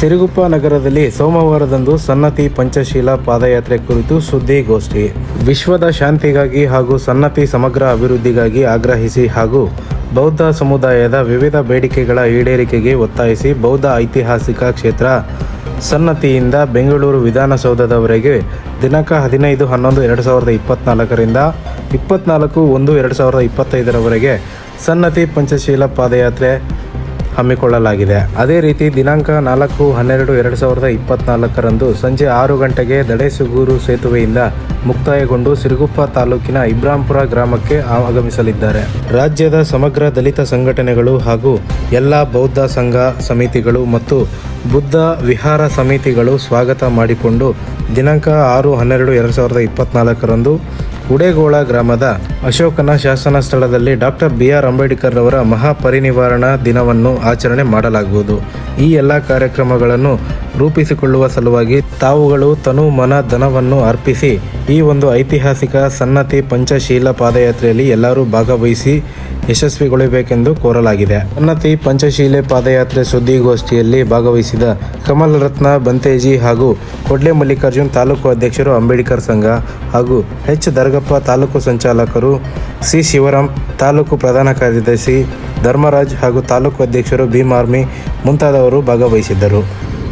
ಸಿರುಗುಪ್ಪ ನಗರದಲ್ಲಿ ಸೋಮವಾರದಂದು ಸನ್ನತಿ ಪಂಚಶೀಲ ಪಾದಯಾತ್ರೆ ಕುರಿತು ಸುದ್ದಿಗೋಷ್ಠಿ. ವಿಶ್ವದ ಶಾಂತಿಗಾಗಿ ಹಾಗೂ ಸನ್ನತಿ ಸಮಗ್ರ ಅಭಿವೃದ್ಧಿಗಾಗಿ ಆಗ್ರಹಿಸಿ ಹಾಗೂ ಬೌದ್ಧ ಸಮುದಾಯದ ವಿವಿಧ ಬೇಡಿಕೆಗಳ ಈಡೇರಿಕೆಗೆ ಒತ್ತಾಯಿಸಿ ಬೌದ್ಧ ಐತಿಹಾಸಿಕ ಕ್ಷೇತ್ರ ಸನ್ನತಿಯಿಂದ ಬೆಂಗಳೂರು ವಿಧಾನಸೌಧದವರೆಗೆ ದಿನಾಂಕ 15/11/2024ರಿಂದ 24/1/2025ರವರೆಗೆ ಸನ್ನತಿ ಪಂಚಶೀಲ ಪಾದಯಾತ್ರೆ ಹಮ್ಮಿಕೊಳ್ಳಲಾಗಿದೆ. ಅದೇ ರೀತಿ ದಿನಾಂಕ 4/12/2024ರಂದು ಸಂಜೆ 6 ಗಂಟೆಗೆ ದಡೇಸುಗೂರು ಸೇತುವೆಯಿಂದ ಮುಕ್ತಾಯಗೊಂಡು ಸಿರುಗುಪ್ಪ ತಾಲೂಕಿನ ಇಬ್ರಾಂಪುರ ಗ್ರಾಮಕ್ಕೆ ಆಗಮಿಸಲಿದ್ದಾರೆ. ರಾಜ್ಯದ ಸಮಗ್ರ ದಲಿತ ಸಂಘಟನೆಗಳು ಹಾಗೂ ಎಲ್ಲ ಬೌದ್ಧ ಸಂಘ ಸಮಿತಿಗಳು ಮತ್ತು ಬುದ್ಧ ವಿಹಾರ ಸಮಿತಿಗಳು ಸ್ವಾಗತ ಮಾಡಿಕೊಂಡು ದಿನಾಂಕ 6/12/2024ರಂದು ಉಡೇಗೋಳ ಗ್ರಾಮದ ಅಶೋಕನ ಶಾಸನ ಸ್ಥಳದಲ್ಲಿ ಡಾಕ್ಟರ್ BR ಅಂಬೇಡ್ಕರ್ ರವರ ಮಹಾಪರಿನಿರ್ವಾಣ ದಿನವನ್ನು ಆಚರಣೆ ಮಾಡಲಾಗುವುದು. ಈ ಎಲ್ಲ ಕಾರ್ಯಕ್ರಮಗಳನ್ನು ರೂಪಿಸಿಕೊಳ್ಳುವ ಸಲುವಾಗಿ ತಾವುಗಳು ತನು ಮನ ಧನವನ್ನು ಅರ್ಪಿಸಿ ಈ ಒಂದು ಐತಿಹಾಸಿಕ ಸನ್ನತಿ ಪಂಚಶೀಲ ಪಾದಯಾತ್ರೆಯಲ್ಲಿ ಎಲ್ಲರೂ ಭಾಗವಹಿಸಿ ಯಶಸ್ವಿಗೊಳ್ಳಬೇಕೆಂದು ಕೋರಲಾಗಿದೆ. ಸನ್ನತಿ ಪಂಚಶೀಲೆ ಪಾದಯಾತ್ರೆ ಸುದ್ದಿಗೋಷ್ಠಿಯಲ್ಲಿ ಭಾಗವಹಿಸಿದ ಕಮಲ್ ರತ್ನ ಬಂತೇಜಿ ಹಾಗೂ ಕೊಡ್ಲೆ ಮಲ್ಲಿಕಾರ್ಜುನ್ ತಾಲೂಕು ಅಧ್ಯಕ್ಷರು, ಅಂಬೇಡ್ಕರ್ ಸಂಘ ಹಾಗೂ H ದರ್ಗಪ್ಪ ತಾಲೂಕು ಸಂಚಾಲಕರು, C ಶಿವರಾಮ್ ತಾಲೂಕು ಪ್ರಧಾನ ಕಾರ್ಯದರ್ಶಿ, ಧರ್ಮರಾಜ್ ಹಾಗೂ ತಾಲೂಕು ಅಧ್ಯಕ್ಷರು ಭೀಮಾರ್ಮಿ ಮುಂತಾದವರು ಭಾಗವಹಿಸಿದ್ದರು.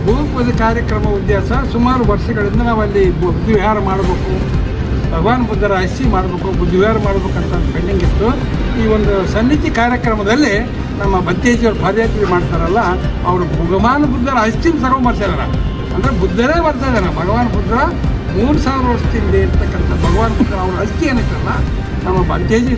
ಭೂಪದ ಕಾರ್ಯಕ್ರಮ ಉದ್ದೇಶ ಸುಮಾರು ವರ್ಷಗಳಿಂದ ನಾವಲ್ಲಿ ಬುದ್ಧ ವಿಹಾರ ಮಾಡಬೇಕು, ಭಗವಾನ್ ಬುದ್ಧರ ಅಸ್ಥಿ ಮಾಡಬೇಕು, ಬುದ್ಧ ವಿಹಾರ ಮಾಡಬೇಕಂತ ಪೆಂಡಿಂಗ್ ಇತ್ತು. ಈ ಒಂದು ಸನ್ನಿಧಿ ಕಾರ್ಯಕ್ರಮದಲ್ಲಿ ನಮ್ಮ ಬತ್ತೇಜಿಯವರು ಪಾದಯಾತ್ರೆ ಮಾಡ್ತಾರಲ್ಲ, ಅವರು ಭಗವಾನ್ ಬುದ್ಧರ ಅಸ್ಥಿ ತಗೊಂಡ್ಬರ್ತಾರ. ಅಂದರೆ ಬುದ್ಧರೇ ಬರ್ತಾ ಇದ್ದಾರೆ. ಭಗವಾನ್ ಬುದ್ಧ 3000 ವರ್ಷದಿಂದ ಇರ್ತಕ್ಕಂಥ ಭಗವಾನ್ ಬುದ್ಧ ಅವರ ಅಸ್ಥಿ ಏನಿತ್ತಲ್ಲ ನಮ್ಮ ಬತ್ತೇಜಿ